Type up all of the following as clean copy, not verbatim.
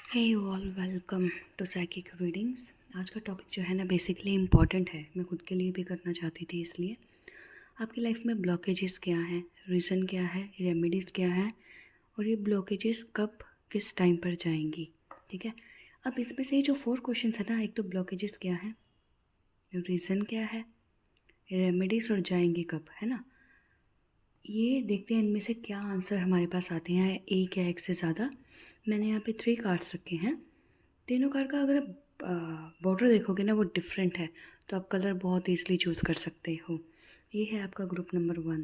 Hey you all, welcome to psychic readings. आज का topic जो है ना बेसिकली इम्पॉर्टेंट है। मैं खुद के लिए भी करना चाहती थी, इसलिए आपकी लाइफ में ब्लॉकेजेस क्या हैं, रीज़न क्या है, रेमेडीज़ क्या है और ये ब्लॉकेजेस कब किस टाइम पर जाएंगी। ठीक है, अब इसमें से जो 4 क्वेश्चन है ना, एक तो ब्लॉकेजेस क्या है, रीज़न क्या है, रेमेडीज़ और जाएंगी कब, है ना। ये देखते हैं इनमें से क्या आंसर हमारे पास आते हैं, एक या एक से ज़्यादा। मैंने यहाँ पे 3 कार्ड्स रखे हैं। तीनों कार्ड का अगर आप बॉर्डर देखोगे ना वो डिफरेंट है, तो आप कलर बहुत ईजली चूज़ कर सकते हो। ये है आपका group number 1,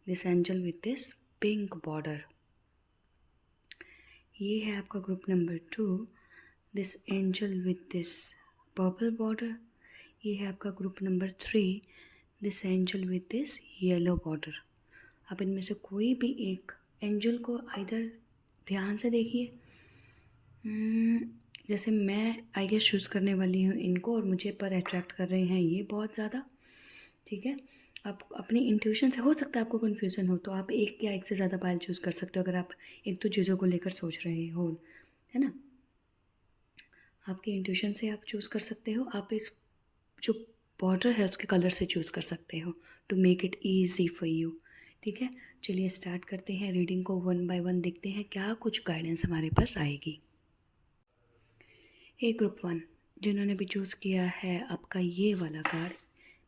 this angel with this pink border. ये है आपका group number 2, this angel with this purple border. ये है आपका group number 3, this angel with this yellow border. आप इनमें से कोई भी एक एंजल को इधर ध्यान से देखिए। जैसे मैं आई गेस चूज़ करने वाली हूँ इनको, और मुझे पर अट्रैक्ट कर रहे हैं ये बहुत ज़्यादा। ठीक है, आप अपनी इंट्यूशन से, हो सकता है आपको कन्फ्यूज़न हो तो आप एक या एक से ज़्यादा पायल चूज़ कर सकते हो अगर आप एक दो चीज़ों को लेकर सोच रहे हो, है ना। आपके इंट्यूशन से आप चूज़ कर सकते हो। आप इस जो बॉर्डर है उसके कलर से चूज़ कर सकते हो to make it easy for you. ठीक है, चलिए स्टार्ट करते हैं रीडिंग को। वन बाय वन देखते हैं क्या कुछ गाइडेंस हमारे पास आएगी। हे ग्रुप 1, जिन्होंने भी चूज़ किया है आपका ये वाला कार्ड,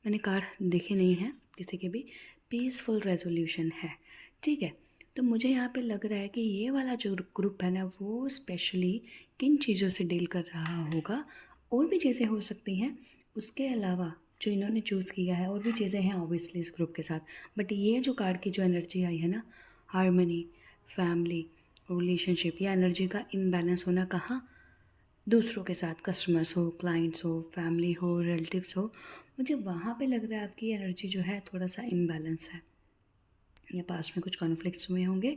मैंने कार्ड देखे नहीं हैं किसी के भी, पीसफुल रेजोल्यूशन है। ठीक है, तो मुझे यहाँ पे लग रहा है कि ये वाला जो ग्रुप है ना वो स्पेशली किन चीज़ों से डील कर रहा होगा। और भी चीज़ें हो सकती हैं उसके अलावा जो इन्होंने चूज़ किया है, और भी चीज़ें हैं ऑब्वियसली इस ग्रुप के साथ। बट ये जो कार्ड की जो एनर्जी आई है ना, हारमनी, फैमिली, रिलेशनशिप, या एनर्जी का इम्बैलेंस होना, कहाँ, दूसरों के साथ, कस्टमर्स हो, क्लाइंट्स हो, फैमिली हो, रिलेटिव्स हो, मुझे वहाँ पे लग रहा है आपकी एनर्जी जो है थोड़ा सा इम्बैलेंस है, या पास में कुछ कॉन्फ्लिक्ट्स हुए होंगे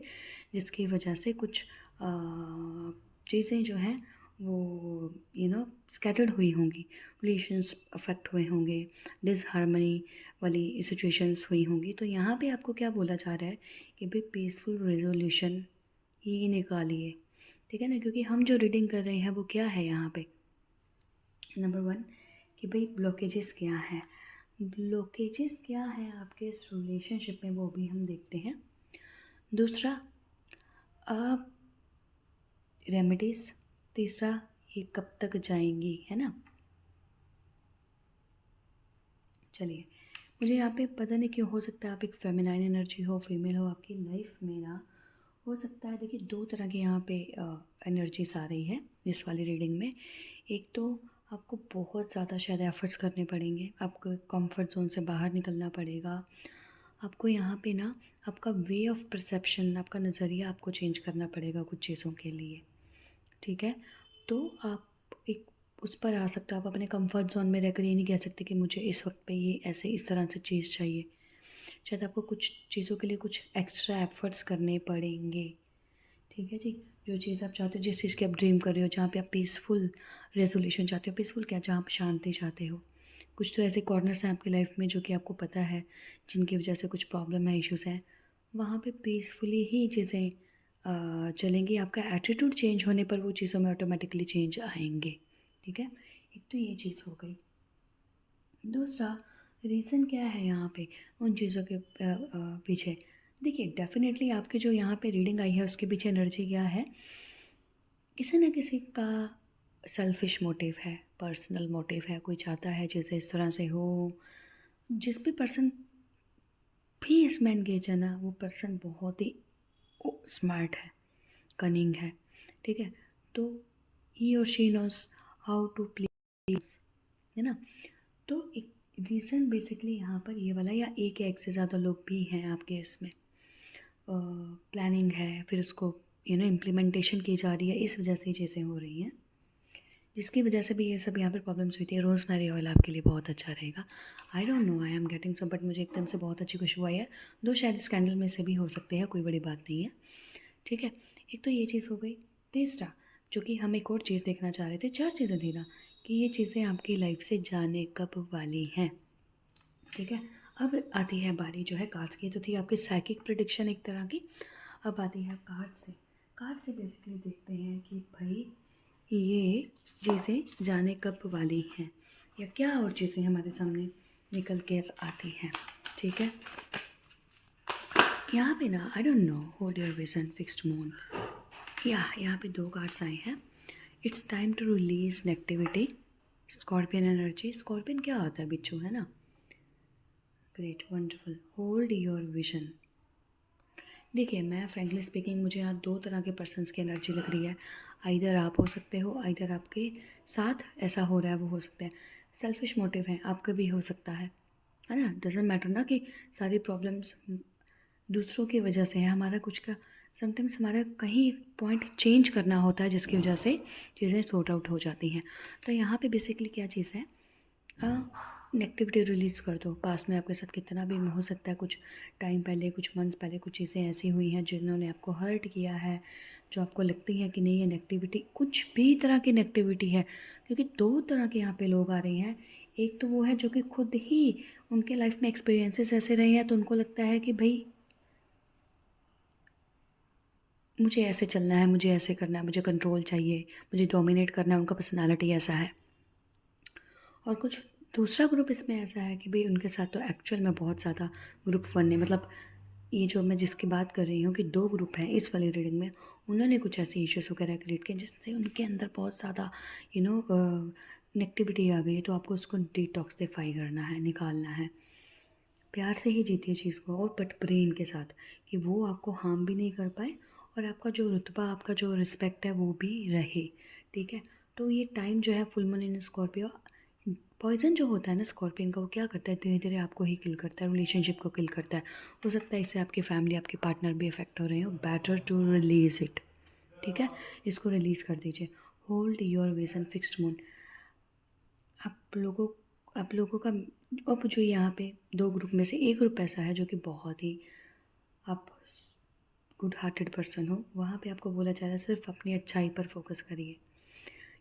जिसकी वजह से कुछ चीज़ें जो हैं वो स्कैटर्ड हुई होंगी, रिलेशंस अफेक्ट हुए होंगे, डिसहार्मनी वाली सिचुएशंस हुई होंगी। तो यहाँ पे आपको क्या बोला जा रहा है कि भाई पीसफुल रेजोल्यूशन ही निकालिए। ठीक है ना, क्योंकि हम जो रीडिंग कर रहे हैं वो क्या है यहाँ पे, नंबर 1 कि भाई ब्लॉकेजेस क्या हैं। ब्लॉकेजेस क्या हैं आपके इस रिलेशनशिप में, वो भी हम देखते हैं। दूसरा, आप रेमेडीज़। तीसरा, ये कब तक जाएंगी, है ना। चलिए, मुझे यहाँ पे पता नहीं क्यों, हो सकता है आप एक फेमिनाइन एनर्जी हो, फीमेल हो आपकी लाइफ में ना, हो सकता है। देखिए, दो तरह के यहाँ पे एनर्जीज आ रही है इस वाली रीडिंग में। एक तो आपको बहुत ज़्यादा शायद एफ़र्ट्स करने पड़ेंगे, आपको कंफर्ट जोन से बाहर निकलना पड़ेगा। आपको यहाँ पे ना आपका वे ऑफ परसेप्शन, आपका नज़रिया आपको चेंज करना पड़ेगा कुछ चीज़ों के लिए। ठीक है, तो आप एक उस पर आ सकते हो। आप अपने कंफर्ट जोन में रहकर ये नहीं कह सकते कि मुझे इस वक्त पे ये ऐसे इस तरह से चीज़ चाहिए। शायद आपको कुछ चीज़ों के लिए कुछ एक्स्ट्रा एफ़र्ट्स करने पड़ेंगे। ठीक है जी, जो चीज़ आप चाहते हो, जिस चीज़ की आप ड्रीम कर रहे हो, जहाँ पे आप पीसफुल रेजोल्यूशन चाहते हो, पीसफुल क्या, जहाँ आप शांति चाहते हो। कुछ तो ऐसे कॉर्नर्स हैं आपकी लाइफ में जो कि आपको पता है जिनकी वजह से कुछ प्रॉब्लम है, इश्यूज़ हैं, वहाँ पे पीसफुली ही चीज़ें चलेंगी। आपका एटीट्यूड चेंज होने पर वो चीज़ों में ऑटोमेटिकली चेंज आएंगे। ठीक है, एक तो ये चीज़ हो गई। दूसरा, रीज़न क्या है यहाँ पे उन चीज़ों के पीछे। देखिए, डेफिनेटली आपके जो यहाँ पे रीडिंग आई है उसके पीछे एनर्जी क्या है, किसी न किसी का सेल्फिश मोटिव है, पर्सनल मोटिव है। कोई चाहता है चीज़ें इस तरह से हो। जिस भी पर्सन भी इसमें एंगेज है ना, वो पर्सन बहुत ही स्मार्ट है, कनिंग है। ठीक है, तो ही और she knows how to please, है ना। तो एक रीज़न बेसिकली यहाँ पर ये वाला, या एक या एक से ज़्यादा लोग भी हैं आपके इसमें, प्लानिंग है, फिर उसको इम्प्लीमेंटेशन की जा रही है, इस वजह से ये चीज़ें हो रही हैं, जिसकी वजह से भी ये सब यहाँ पर प्रॉब्लम्स हुई थी। रोज़मेरी ऑयल आपके लिए बहुत अच्छा रहेगा। I don't know, I am getting some, but मुझे एकदम से बहुत अच्छी खुशबू आई है। दो शायद स्कैंडल में से भी हो सकते हैं, कोई बड़ी बात नहीं है। ठीक है, एक तो ये चीज़ हो गई। तीसरा, जो कि हम एक और चीज़ देखना चाह रहे थे, 4 चीज़ें थी ना, कि ये चीज़ें आपकी लाइफ से जाने कब वाली हैं। ठीक है, अब आती है बारी जो है कार्ड्स की। तो थी आपकी साइकिक प्रिडिक्शन एक तरह की। अब आती है कार्ड से। कार्ड से बेसिकली देखते हैं कि भाई ये चीज़ें जाने कब वाली हैं या क्या और चीज़ें हमारे सामने निकल कर आती हैं, ठीक है। यहाँ पे ना I don't know hold your vision fixed moon, यहाँ पे 2 कार्ड्स आए हैं। It's time to release negativity, Scorpion energy. Scorpion क्या होता है, बिच्छू है ना। Great, wonderful, hold your vision. देखिए मैं फ्रेंकली स्पीकिंग, मुझे यहाँ 2 तरह के पर्सन्स की एनर्जी लग रही है। आइदर आप हो सकते हो, आइदर आपके साथ ऐसा हो रहा है वो हो सकता है। सेल्फिश मोटिव है, आपका भी हो सकता है ना। डजेंट मैटर ना कि सारी प्रॉब्लम्स दूसरों की वजह से है, हमारा कुछ का समटाइम्स हमारा कहीं पॉइंट चेंज करना होता है जिसकी वजह से चीज़ें सॉर्ट आउट हो जाती हैं। तो यहाँ पे बेसिकली क्या चीज़ है, नेगेटिविटी रिलीज़ कर दो। पास्ट में आपके साथ कितना भी हो सकता है, कुछ टाइम पहले, कुछ मंथ्स पहले कुछ चीज़ें ऐसी हुई हैं जिन्होंने आपको हर्ट किया है, जो आपको लगती है कि नहीं ये नेगेटिविटी, कुछ भी तरह की नेगेटिविटी है, क्योंकि 2 तरह के यहाँ पे लोग आ रहे हैं। एक तो वो है जो कि खुद ही उनके लाइफ में एक्सपीरियंसेस ऐसे रहे हैं तो उनको लगता है कि भाई मुझे ऐसे चलना है, मुझे ऐसे करना है, मुझे कंट्रोल चाहिए, मुझे डोमिनेट करना है, उनका पर्सनालिटी ऐसा है। और कुछ दूसरा ग्रुप इसमें ऐसा है कि भाई उनके साथ तो एक्चुअल में बहुत ज़्यादा ग्रुप 1 ने, मतलब ये जो मैं जिसकी बात कर रही हूँ कि 2 ग्रुप हैं इस वाली रीडिंग में, उन्होंने कुछ ऐसे इश्यूज़ वगैरह क्रिएट किए जिससे उनके अंदर बहुत ज़्यादा नेगेटिविटी आ गई है। तो आपको उसको डिटॉक्सिफाई करना है, निकालना है। प्यार से ही जीतिए चीज़ को, और बट ब्रेन के साथ, कि वो आपको हार्म भी नहीं कर पाए और आपका जो रुतबा, आपका जो रिस्पेक्ट है वो भी रहे, ठीक है। तो ये टाइम जो है full moon in Scorpio, poison जो होता है ना स्कॉर्पियन का, वो क्या करता है, धीरे धीरे आपको ही किल करता है, रिलेशनशिप को किल करता है। हो सकता है इससे आपकी फैमिली, आपके पार्टनर भी इफेक्ट हो रहे हो। बेटर टू रिलीज इट, ठीक है, इसको रिलीज़ कर दीजिए। Hold your vision fixed moon. आप लोगों आप लोगों का, अब जो यहाँ पे 2 ग्रुप में से एक ग्रुप ऐसा है जो कि बहुत ही आप गुड हार्टेड पर्सन हो, वहाँ पे आपको बोला जा रहा है सिर्फ अपनी अच्छाई पर फोकस करिए,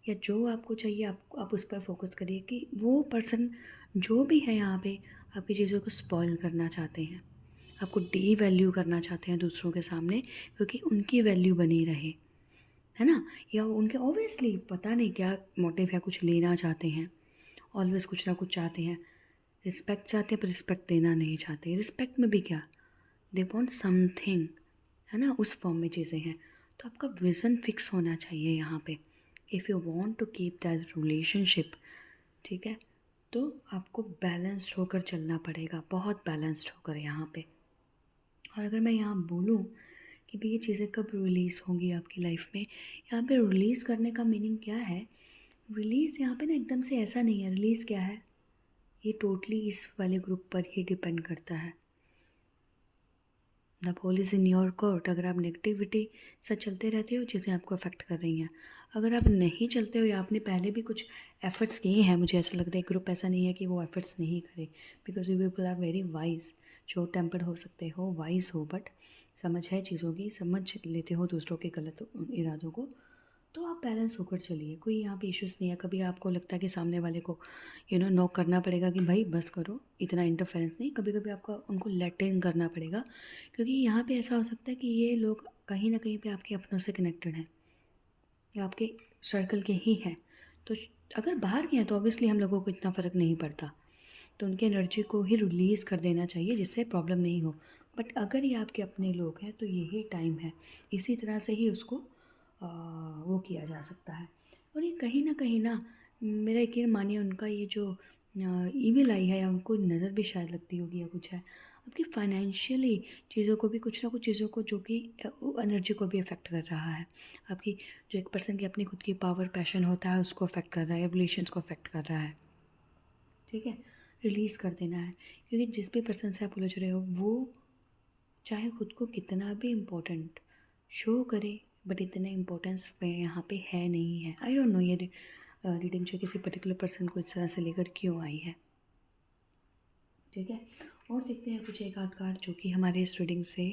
या जो आपको चाहिए आप उस पर फोकस करिए। कि वो पर्सन जो भी है यहाँ पे आपकी चीज़ों को स्पॉइल करना चाहते हैं, आपको डी वैल्यू करना चाहते हैं दूसरों के सामने, क्योंकि उनकी वैल्यू बनी रहे, है ना। या उनके ऑब्वियसली पता नहीं क्या मोटिव है, कुछ लेना चाहते हैं, ऑलवेज कुछ ना कुछ चाहते हैं। रिस्पेक्ट चाहते हैं पर रिस्पेक्ट देना नहीं चाहते। रिस्पेक्ट में भी क्या, दे वॉन्ट समथिंग, है ना, उस फॉर्म में चीज़ें हैं। तो आपका विज़न फिक्स होना चाहिए यहाँ पे, if you want to keep that relationship, ठीक है। तो आपको बैलेंस्ड होकर चलना पड़ेगा, बहुत बैलेंस्ड होकर यहाँ पे। और अगर मैं यहाँ बोलूँ कि भाई ये चीज़ें कब रिलीज़ होंगी आपकी लाइफ में, यहाँ पे रिलीज़ करने का मीनिंग क्या है। रिलीज़ यहाँ पे ना एकदम से ऐसा नहीं है। रिलीज़ क्या है, ये टोटली इस वाले ग्रुप पर ही डिपेंड करता है। The ball is in your court. अगर आप नेगेटिविटी से चलते रहते हो, चीज़ें आपको अफेक्ट कर रही हैं। अगर आप नहीं चलते हो या आपने पहले भी कुछ एफ़र्ट्स किए हैं, मुझे ऐसा लग रहा है ग्रुप ऐसा नहीं है कि वो एफ़र्ट्स नहीं करे, because you people are very wise. Short tempered हो सकते हो, वाइज हो, बट समझ है चीज़ों की, समझ लेते हो दूसरों के गलत इरादों को। तो आप बैलेंस होकर चलिए, कोई यहाँ पे इश्यूज़ नहीं है। कभी आपको लगता है कि सामने वाले को नॉक करना पड़ेगा कि भाई बस करो, इतना इंटरफेरेंस नहीं। कभी कभी आपको उनको लेट इन करना पड़ेगा, क्योंकि यहाँ पे ऐसा हो सकता है कि ये लोग कहीं ना कहीं पे आपके अपनों से कनेक्टेड हैं या आपके सर्कल के ही हैं। तो अगर बाहर के हैं तो ऑब्वियसली हम लोगों को इतना फ़र्क नहीं पड़ता, तो उनकी एनर्जी को ही रिलीज़ कर देना चाहिए जिससे प्रॉब्लम नहीं हो। बट अगर ये आपके अपने लोग हैं तो यही टाइम है, इसी तरह से ही उसको वो किया जा सकता है। और ये कहीं ना मेरा यकीन मानिए, उनका ये जो ईविल आई है, या उनको नज़र भी शायद लगती होगी या कुछ है, आपकी फाइनेंशियली चीज़ों को भी, कुछ ना कुछ चीज़ों को जो कि एनर्जी को भी अफेक्ट कर रहा है। आपकी जो एक पर्सन की अपनी खुद की पावर, पैशन होता है, उसको अफेक्ट कर रहा है, रिलेशंस को अफेक्ट कर रहा है, ठीक है। रिलीज़ कर देना है, क्योंकि जिस भी पर्सन से आप उलझ रहे हो वो चाहे खुद को कितना भी इम्पोर्टेंट शो करे, बट इतना इम्पोर्टेंस यहाँ पे है नहीं है। आई डोंट नो ये रीडिंग जो किसी पर्टिकुलर पर्सन को इस तरह से लेकर क्यों आई है, ठीक है। और देखते हैं कुछ एक आध कार्ड जो कि हमारे इस रीडिंग से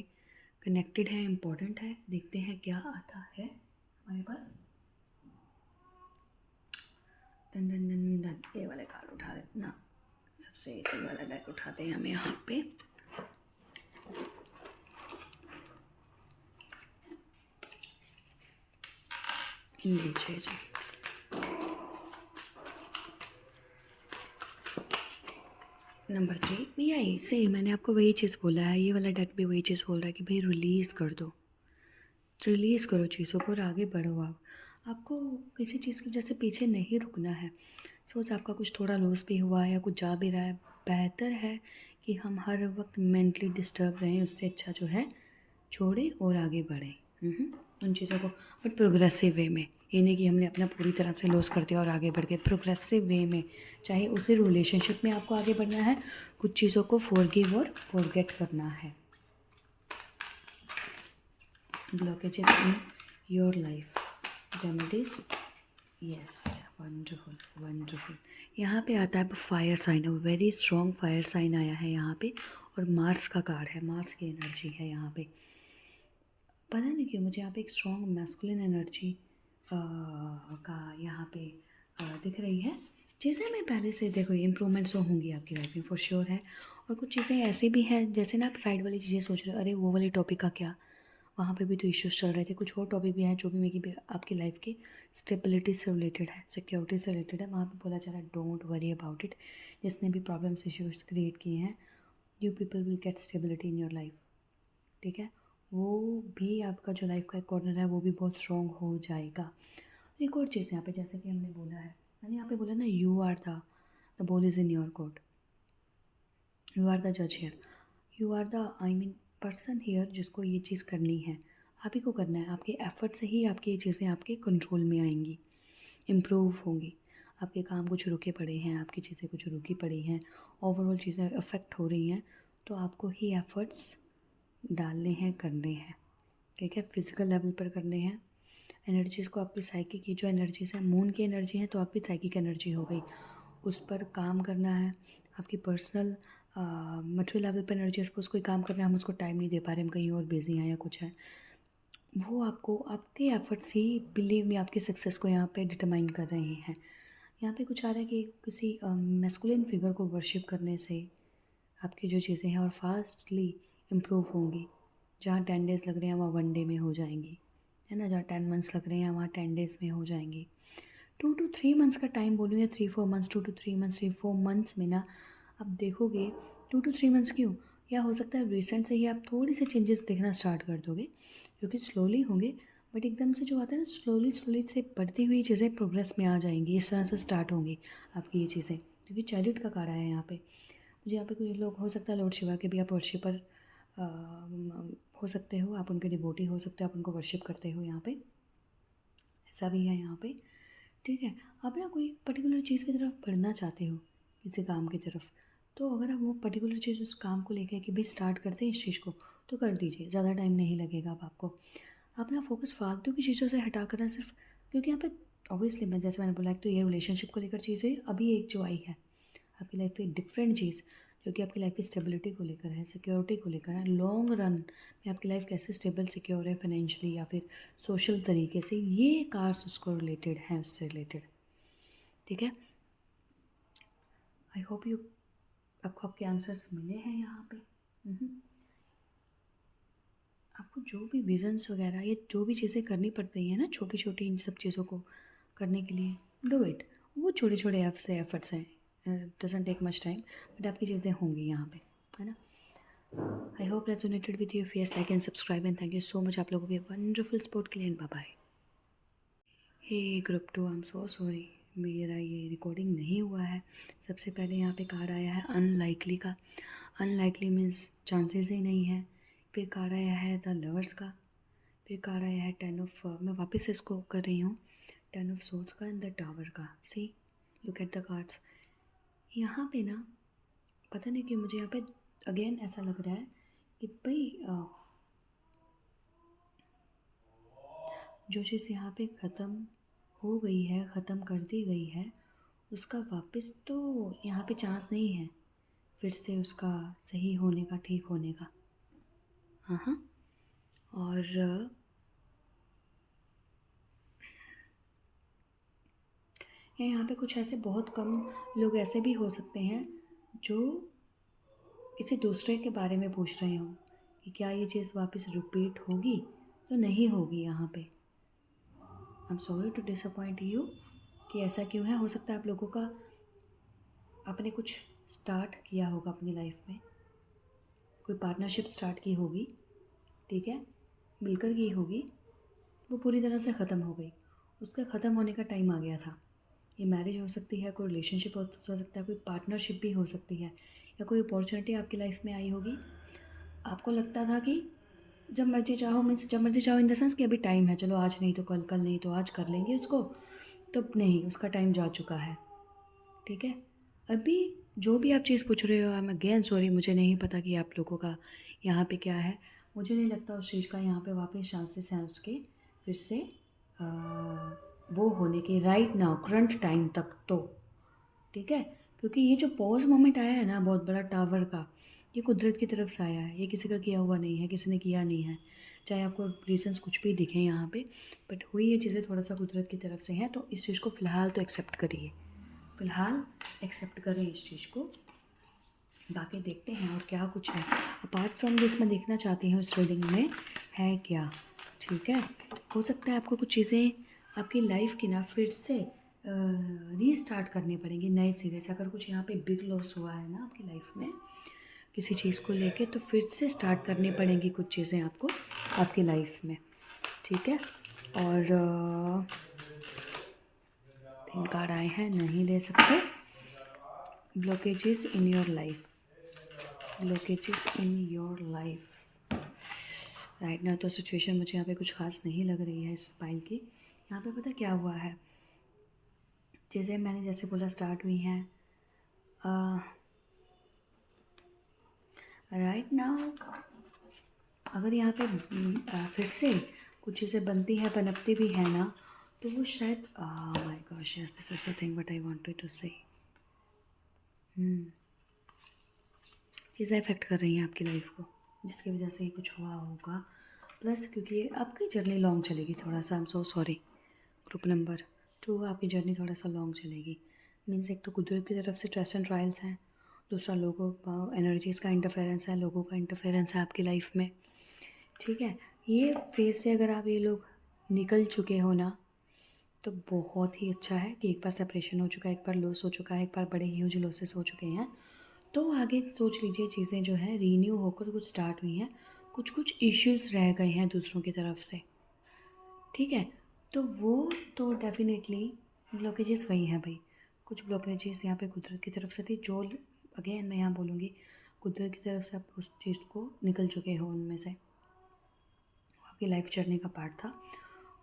कनेक्टेड है, इम्पोर्टेंट है। देखते हैं क्या आता है हमारे पास। डन डन डन डन, ये वाले कार्ड उठा ना, सबसे सही वाला डेक उठाते हैं हम यहाँ पे। लीजिए जी, नंबर 3 यही सही, मैंने आपको वही चीज़ बोला है, ये वाला डेक भी वही चीज़ बोल रहा है कि भाई रिलीज़ कर दो, रिलीज़ करो चीज़ों को और आगे बढ़ो आप। आपको किसी चीज़ की वजह से पीछे नहीं रुकना है। सपोज़ आपका कुछ थोड़ा लॉस भी हुआ है या कुछ जा भी रहा है, बेहतर है कि हम हर वक़्त मेंटली डिस्टर्ब रहें, उससे अच्छा जो है छोड़ें और आगे बढ़ें। उन चीज़ों को बट प्रोग्रेसिव वे में, ये नहीं कि हमने अपना पूरी तरह से लॉस कर दिया और आगे बढ़ गए। प्रोग्रेसिव वे में, चाहे उसी रिलेशनशिप में आपको आगे बढ़ना है, कुछ चीज़ों को फॉरगिव और फॉरगेट करना है। Blockages in your life, remedies, yes, wonderful wonderful. यहाँ पे आता है fire sign, very strong fire sign आया है यहाँ पे, और मार्स का कार्ड है, मार्स की एनर्जी है यहाँ पे। पता नहीं क्यों मुझे यहाँ पे एक स्ट्रॉन्ग मैस्कुलिन एनर्जी का यहाँ पे दिख रही है। चीज़ें मैं पहले से देखो इम्प्रूवमेंट्स तो होंगी आपकी लाइफ में फॉर श्योर है, और कुछ चीज़ें ऐसी भी हैं जैसे ना आप साइड वाली चीज़ें सोच रहे हो, अरे वो वाले टॉपिक का क्या, वहाँ पे भी तो इश्यूज चल रहे थे। कुछ और टॉपिक भी हैं जो भी मेरी भी आपकी लाइफ की स्टेबिलिटी से रिलेटेड है, सिक्योरिटी से रिलेटेड है। वहाँ पे बोला जा रहा है डोंट वरी अबाउट इट, जिसने भी प्रॉब्लम्स इश्यूज क्रिएट किए हैं, you people will get stability in your life. ठीक है, वो भी आपका जो लाइफ का एक कॉर्नर है वो भी बहुत स्ट्रॉन्ग हो जाएगा। एक और चीज़ यहाँ पे, जैसे कि हमने बोला है, मैंने यहाँ पे बोला ना, you are the ball is in your court, you are the जज here, you are the I mean person here जिसको ये चीज़ करनी है। आप ही को करना है, आपके एफर्ट से ही आपकी ये चीज़ें आपके कंट्रोल में आएंगी, इम्प्रूव होंगी। आपके काम कुछ रुके पड़े हैं, आपकी चीज़ें कुछ रुकी पड़ी हैं, ओवरऑल चीज़ें अफेक्ट हो रही हैं, तो आपको ही एफ़र्ट्स डालने हैं, करने हैं। ठीक है, फिज़िकल लेवल पर करने हैं। एनर्जीज़ को, आपकी साइकिक की जो एनर्जीज़ हैं, मून की एनर्जी है तो आपकी साइकिक एनर्जी हो गई, उस पर काम करना है। आपकी पर्सनल मटेरियल लेवल पर एनर्जी, सपोज़ कोई काम करना है, हम उसको टाइम नहीं दे पा रहे, हम कहीं और बिज़ी हैं या कुछ है, वो आपको आपके एफर्ट्स ही, बिलीव में, आपकी सक्सेस को यहाँ पे डिटरमाइन कर रहे हैं। यहाँ पे कुछ आ रहा है कि किसी मैस्कुलिन फिगर को वर्शिप करने से आपकी जो चीज़ें हैं और फास्टली इम्प्रूव होंगी। जहाँ 10 डेज़ लग रहे हैं वहाँ 1 डे में हो जाएंगी, है ना। जहाँ 10 मंथ्स लग रहे हैं वहाँ 10 डेज़ में हो जाएंगी। 2 to 3 मंथ्स का टाइम बोलूँ या 3-4 मंथ्स, 2 to 3 मंथ्स, 3-4 मंथ्स में ना आप देखोगे। 2 to 3 मंथ्स क्यों, या हो सकता है रिसेंट से ही आप थोड़ी सी चेंजेस देखना स्टार्ट कर दोगे, जो कि स्लोली होंगे, बट एकदम से जो आता है ना, स्लोली स्लोली से बढ़ती हुई चीज़ें प्रोग्रेस में आ जाएंगी, इस तरह से स्टार्ट होंगी आपकी ये चीज़ें, क्योंकि चैरिट का कार्ड है यहाँ पे। मुझे यहाँ पे कुछ लोग, हो सकता है लॉर्ड शिवा के भी आप वर्शिपर हो सकते हो, आप उनके डिवोटी हो सकते हो, आप उनको वर्शिप करते हो, यहाँ पे ऐसा भी है यहाँ पे। ठीक है, आप ना कोई पर्टिकुलर चीज़ की तरफ बढ़ना चाहते हो, किसी काम की तरफ, तो अगर आप वो पर्टिकुलर चीज़, उस काम को लेकर कि भाई स्टार्ट करते हैं इस चीज़ को, तो कर दीजिए, ज़्यादा टाइम नहीं लगेगा अब आपको। अपना फोकस फालतू की चीज़ों से हटा कर ना, सिर्फ क्योंकि यहाँ पे ऑब्वियसली, मैं जैसे मैंने बोला, एक तो ये रिलेशनशिप को लेकर चीज़ है, अभी एक जो आई है आपकी लाइफ में डिफरेंट चीज़, जो कि आपकी लाइफ की स्टेबिलिटी को लेकर है, सिक्योरिटी को लेकर है, लॉन्ग रन में आपकी लाइफ कैसे स्टेबल सिक्योर है फाइनेंशियली या फिर सोशल तरीके से, ये कार्ड्स उसको रिलेटेड हैं, उससे रिलेटेड। ठीक है, आई होप यू, आपको आपके आंसर्स मिले हैं यहाँ पे। आपको जो भी विजन्स वगैरह, ये जो भी चीज़ें करनी पड़ रही हैं ना, छोटी छोटी, इन सब चीज़ों को करने के लिए, डू इट। वो छोटे छोटे एफर्ट्स हैं, doesn't take much time, but आपकी चीज़ें होंगी यहाँ पे, है ना। I hope resonated with your face, like and subscribe, and thank you so much आप लोगों के वंडरफुल सपोर्ट के लिए, and bye bye. Hey group 2, I am so sorry, मेरा ये रिकॉर्डिंग नहीं हुआ है। सबसे पहले यहाँ पे कार्ड आया है अनलाइकली का, अनलाइकली मीन्स चांसेस ही नहीं है। फिर कार्ड आया है द लवर्स का, फिर कार्ड आया है 10 ऑफ, मैं वापस से इसको कर रही हूँ, 10 ऑफ सोर्ड्स का एंड द टावर का। सी, लुक एट द कार्ड्स। यहाँ पे ना पता नहीं क्यों मुझे यहाँ पे अगेन ऐसा लग रहा है कि भाई जो चीज़ यहाँ पे ख़त्म हो गई है, ख़त्म कर दी गई है, उसका वापस तो यहाँ पे चांस नहीं है फिर से उसका सही होने का, ठीक होने का। हाँ हाँ, और या यहाँ पे कुछ ऐसे बहुत कम लोग ऐसे भी हो सकते हैं जो किसी दूसरे के बारे में पूछ रहे हों कि क्या ये चीज़ वापस रिपीट होगी, तो नहीं होगी यहाँ पे। I am sorry to disappoint you कि ऐसा क्यों है। हो सकता है आप लोगों का, आपने कुछ स्टार्ट किया होगा अपनी लाइफ में, कोई पार्टनरशिप स्टार्ट की होगी, ठीक है, मिलकर की होगी, वो पूरी तरह से ख़त्म हो गई। उसका ख़त्म होने का टाइम आ गया था। ये मैरिज हो सकती है, कोई रिलेशनशिप हो सकता है, कोई पार्टनरशिप भी हो सकती है, या कोई अपॉर्चुनिटी आपकी लाइफ में आई होगी। आपको लगता था कि जब मर्ज़ी चाहो, मीन्स जब मर्ज़ी चाहो इन द सेंस कि अभी टाइम है, चलो आज नहीं तो कल, कल नहीं तो आज कर लेंगे इसको, तो नहीं, उसका टाइम जा चुका है, ठीक है। अभी जो भी आप चीज़ पूछ रहे हो, आई एम अगेन सॉरी, मुझे नहीं पता कि आप लोगों का यहाँ पे क्या है। मुझे नहीं लगता उस चीज़ का यहाँ पे वापस चांसेस हैं उसके फिर से अ, वो होने के राइट नाउ करंट टाइम तक तो, ठीक है। क्योंकि ये जो पॉज़ मोमेंट आया है ना बहुत बड़ा टावर का, ये कुदरत की तरफ से आया है, ये किसी का किया हुआ नहीं है, किसी ने किया नहीं है। चाहे आपको रीज़न्स कुछ भी दिखें यहाँ पे, बट हुई ये चीज़ें थोड़ा-सा कुदरत की तरफ से हैं, तो इस चीज़ को फ़िलहाल तो एक्सेप्ट करिए। फ़िलहाल एक्सेप्ट करें इस चीज़ को, बाकी देखते हैं और क्या कुछ है। अपार्ट फ्रॉम दिस मैं देखना चाहती हूँ इस रीडिंग में है क्या, ठीक है। हो सकता है आपको कुछ चीज़ें आपकी लाइफ की ना फिर से रीस्टार्ट करनी पड़ेंगी नए सिरे से। अगर कुछ यहाँ पे बिग लॉस हुआ है ना आपकी लाइफ में किसी चीज़ को लेके, तो फिर से स्टार्ट करनी पड़ेंगी कुछ चीज़ें आपको आपकी लाइफ में, ठीक है। और 3 कार्ड आए हैं, नहीं ले सकते। Blockages in your life, blockages in your life right now. तो सिचुएशन मुझे यहाँ पे कुछ खास नहीं लग रही है इस फाइल की। यहाँ पे पता क्या हुआ है, चीज़ें मैंने जैसे बोला स्टार्ट हुई हैं राइट नाउ। अगर यहाँ पे फिर से कुछ चीज़ें बनती है, पनपती भी है ना, तो वो शायद my gosh yes this is the thing what I wanted to say. चीज़ें अफेक्ट कर रही हैं आपकी लाइफ को, जिसकी वजह से ये कुछ हुआ होगा। प्लस क्योंकि आपकी जर्नी लॉन्ग चलेगी थोड़ा सा, आई am so sorry. Group number 2, आपकी जर्नी थोड़ा सा लॉन्ग चलेगी। मीन्स एक तो कुदरत की तरफ से टेस्ट एंड ट्रायल्स हैं, दूसरा लोगों का एनर्जीज़ का इंटरफेरेंस है, लोगों का इंटरफेरेंस है आपकी लाइफ में, ठीक है। ये फेज़ से अगर आप ये लोग निकल चुके हो ना, तो बहुत ही अच्छा है कि एक बार सेपरेशन हो चुका है, एक बार लॉस हो चुका है, एक बार बड़े ह्यूज लॉसेस हो चुके हैं। तो आगे सोच लीजिए चीज़ें जो है रीन्यू होकर कुछ स्टार्ट हुई हैं, कुछ कुछ इश्यूज़ रह गए हैं दूसरों की तरफ से, ठीक है। तो वो तो डेफ़िनेटली ब्लॉकेजेस वही हैं भाई। कुछ ब्लॉकेजेस यहाँ पे कुदरत की तरफ से थी, जो अगेन मैं यहाँ बोलूँगी कुदरत की तरफ से आप उस चीज़ को निकल चुके हो उनमें से, वो आपकी लाइफ जर्नी का पार्ट था।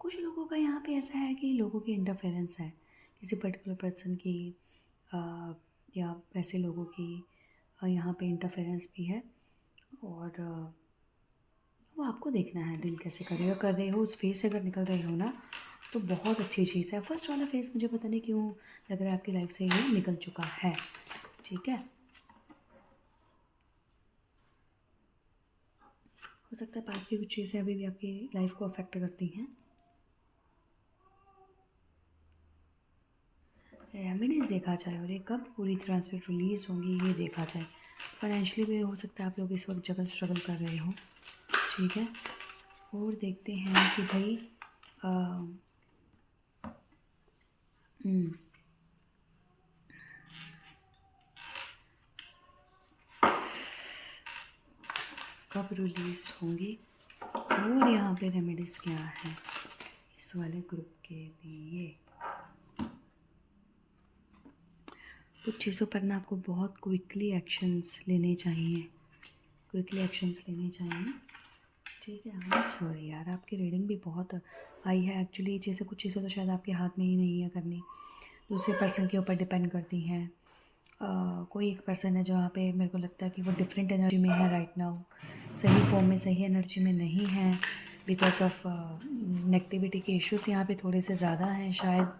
कुछ लोगों का यहाँ पे ऐसा है कि लोगों की इंटरफेरेंस है, किसी पर्टिकुलर पर्सन की अ, या वैसे लोगों की यहाँ पे इंटरफेरेंस भी है। और वो आपको देखना है डील कैसे कर रहे हो उस फेज़ से अगर निकल रहे हो ना, तो बहुत अच्छी चीज़ है। फर्स्ट वाला फेज़ मुझे पता नहीं क्यों लग रहा है आपकी लाइफ से ये निकल चुका है, ठीक है। हो सकता है पास की कुछ चीज़ें अभी भी आपकी लाइफ को अफेक्ट करती हैं। रेमेडीज़ देखा जाए और ये कब पूरी तरह से रिलीज़ होंगी ये देखा जाए। फाइनेंशियली भी हो सकता है आप लोग इस वक्त जगह स्ट्रगल कर रहे हो, ठीक है। और देखते हैं कि भाई अ, हम्म, कब रिलीज़ होंगी और यहाँ पे रेमेडीज़ क्या है इस वाले ग्रुप के लिए। कुछ चीज़ों पर ना आपको बहुत क्विकली एक्शंस लेने चाहिए, क्विकली एक्शंस लेने चाहिए, ठीक है। आई एम सॉरी यार, आपकी रीडिंग भी बहुत आई है एक्चुअली। ये चीज़ें कुछ चीज़ें तो शायद आपके हाथ में ही नहीं है करनी, दूसरे पर्सन के ऊपर डिपेंड करती हैं। कोई एक पर्सन है जहाँ पे मेरे को लगता है कि वो डिफरेंट एनर्जी में है राइट नाउ, सही फॉर्म में सही एनर्जी में नहीं है, बिकॉज ऑफ नेगेटिविटी के इश्यूज़ यहाँ पे थोड़े से ज़्यादा हैं शायद,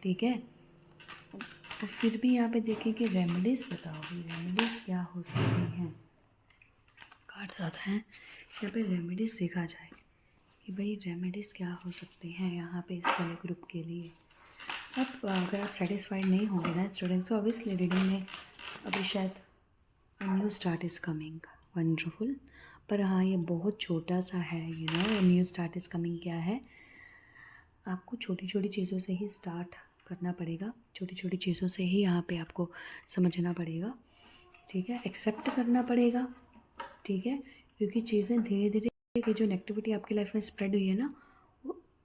ठीक है। तो फिर भी यहाँ पे देखें कि रेमेडीज़ बताओ, रेमेडीज़ क्या हो सकती हैं। कार्ड ज़्यादा हैं यहाँ पे, रेमेडीज़ देखा जाए कि भाई रेमेडीज़ क्या हो सकती हैं यहाँ पे इस वाले ग्रुप के लिए। अब अगर आप सेटिस्फाइड नहीं होंगे ना इस रीडिंग से, ऑब्वियसली रीडिंग में अभी शायद अ new start is coming, wonderful. पर हाँ ये बहुत छोटा सा है, you know new start is coming क्या है, आपको छोटी छोटी चीज़ों से ही स्टार्ट करना पड़ेगा, छोटी छोटी चीज़ों से ही यहाँ पे आपको समझना पड़ेगा। ठीक है, एक्सेप्ट करना पड़ेगा, ठीक है, क्योंकि चीज़ें धीरे धीरे की जो नेगेटिविटी आपकी लाइफ में स्प्रेड हुई है ना,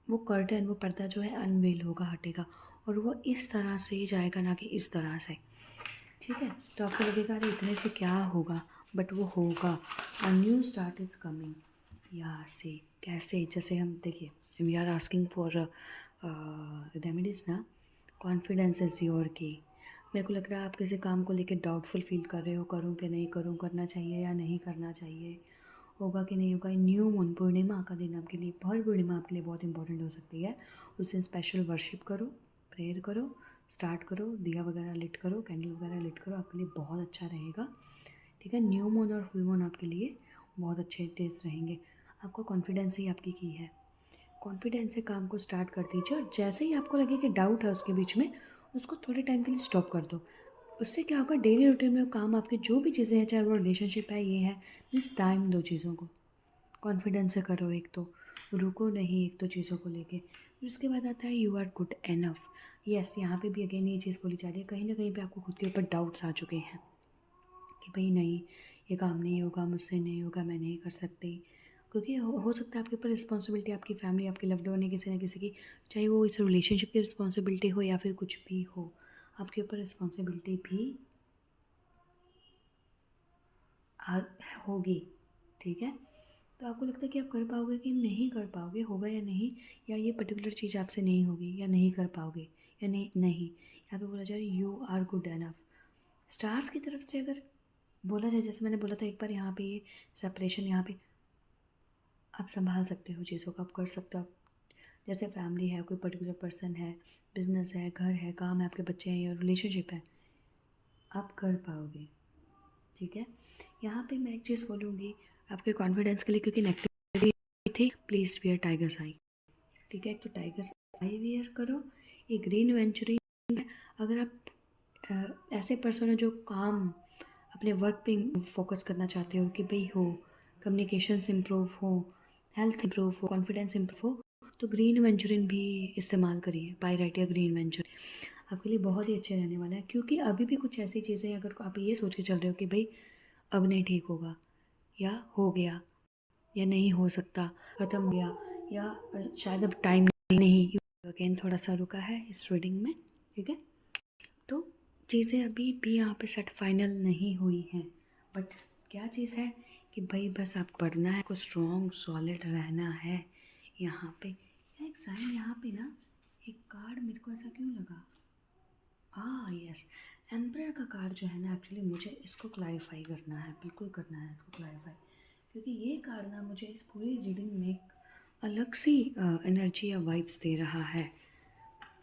वो कर्टन, वो पर्दा जो है अनवेल होगा, हटेगा, और वो इस तरह से जाएगा, ना कि इस तरह से, ठीक है। तो आपको लगेगा अरे इतने से क्या होगा, बट वो होगा। A new start is coming. यहाँ से कैसे, जैसे हम देखिए we are asking for remedies ना, कॉन्फिडेंस इज़ योर की। मेरे को लग रहा है आप किसी काम को लेकर डाउटफुल फील कर रहे हो, करूँ कि नहीं करूँ, करना चाहिए या नहीं करना चाहिए, होगा कि नहीं होगा। न्यू मून, पूर्णिमा का दिन आपके लिए, हर पूर्णिमा आपके लिए बहुत इंपॉर्टेंट हो सकती है। उस दिन स्पेशल वर्शिप करो, प्रेयर करो, स्टार्ट करो, दिया वगैरह लिट करो, कैंडल वगैरह लिट करो, आपके लिए बहुत अच्छा रहेगा, ठीक है। न्यू मून और फुल मून आपके लिए बहुत अच्छे डेज रहेंगे। आपको कॉन्फिडेंस ही आपकी की है, कॉन्फिडेंस से काम को स्टार्ट कर दीजिए, और जैसे ही आपको लगे कि डाउट है उसके बीच में, उसको थोड़े टाइम के लिए स्टॉप कर दो। उससे क्या होगा, डेली रूटीन में काम आपकी जो भी चीज़ें हैं, चाहे वो रिलेशनशिप है, ये है, मीन्स टाइम दो चीज़ों को, कॉन्फिडेंस से करो, एक तो रुको नहीं एक तो चीज़ों को लेके। फिर उसके बाद आता है you are good enough. Yes, यहाँ पे भी अगेन ये चीज़ बोली जा रही है, कहीं ना कहीं पे आपको खुद के ऊपर डाउट्स आ चुके हैं कि भाई नहीं, ये काम नहीं होगा, मुझसे नहीं होगा, मैं नहीं कर सकती, क्योंकि हो सकता है आपके ऊपर रिस्पॉन्सिबिलिटी, आपकी फैमिली, आपके लव्ड वन है किसी न किसी की, चाहे वो इस रिलेशनशिप की रिस्पॉन्सिबिलिटी हो या फिर कुछ भी हो, आपके ऊपर रिस्पॉन्सिबिलिटी भी आ होगी, ठीक है। तो आपको लगता है कि आप कर पाओगे कि नहीं कर पाओगे, होगा या नहीं, या ये पर्टिकुलर चीज़ आपसे नहीं होगी, या नहीं कर पाओगे, या नहीं नहीं, यहाँ पे बोला जा रहा है you are good enough. Stars की तरफ से अगर बोला जाए, जैसे मैंने बोला था एक बार, यहाँ पे ये सेपरेशन, यहाँ पे आप संभाल सकते हो चीज़ों को, आप कर सकते हो। आप जैसे फैमिली है, कोई पर्टिकुलर पर्सन है, बिजनेस है, घर है, काम है, आपके बच्चे हैं, या रिलेशनशिप है, आप कर पाओगे, ठीक है। यहाँ पे मैं एक चीज़ बोलूँगी आपके कॉन्फिडेंस के लिए, क्योंकि नेगेटिविटी थी, प्लीज़ वियर टाइगर्स आई, ठीक है। एक तो टाइगर्स आई वियर करो, ये ग्रीन वेंचुरिंग है। अगर आप ऐसे पर्सन हो जो काम अपने वर्क पे फोकस करना चाहते हो, कि भाई हो, कम्युनिकेशंस इम्प्रूव हो, हेल्थ इम्प्रूव हो, कॉन्फिडेंस इम्प्रूव हो, तो ग्रीन वेंचुरिन भी इस्तेमाल करिए, पायराइट या ग्रीन वेंचुरिन आपके लिए बहुत ही अच्छे रहने वाला है। क्योंकि अभी भी कुछ ऐसी चीज़ें हैं, अगर आप ये सोच के चल रहे हो कि भाई अब नहीं ठीक होगा, या हो गया, या नहीं हो सकता, ख़त्म हो गया, या शायद अब टाइम नहीं, अगेन थोड़ा सा रुका है इस रीडिंग में, ठीक है। तो चीज़ें अभी भी यहाँ पे सेट फाइनल नहीं हुई हैं, बट क्या चीज़ है कि भाई बस आप पढ़ना है, आपको स्ट्रॉन्ग सॉलिड रहना है। यहाँ पे एक साइन, यहाँ पे ना एक कार्ड मेरे को ऐसा क्यों लगा, यस, एम्परर का कार्ड जो है ना, एक्चुअली मुझे इसको क्लैरिफाई करना है, बिल्कुल करना है इसको क्लैरिफाई, क्योंकि ये कार्ड ना मुझे इस पूरी रीडिंग में एक अलग सी एनर्जी या वाइब्स दे रहा है।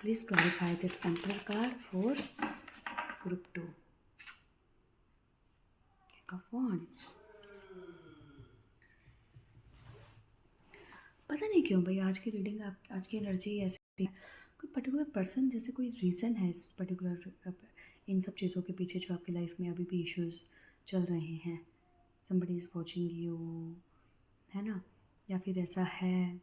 Please clarify this emperor card for group 2 of wands. पता नहीं क्यों भाई आज की रीडिंग, आप आज की एनर्जी ऐसी है, कोई पर्टिकुलर पर्सन, जैसे कोई रीज़न है इस पर्टिकुलर इन सब चीज़ों के पीछे जो आपकी लाइफ में अभी भी इश्यूज चल रहे हैं। somebody इज़ वॉचिंग यू, है ना, या फिर ऐसा है,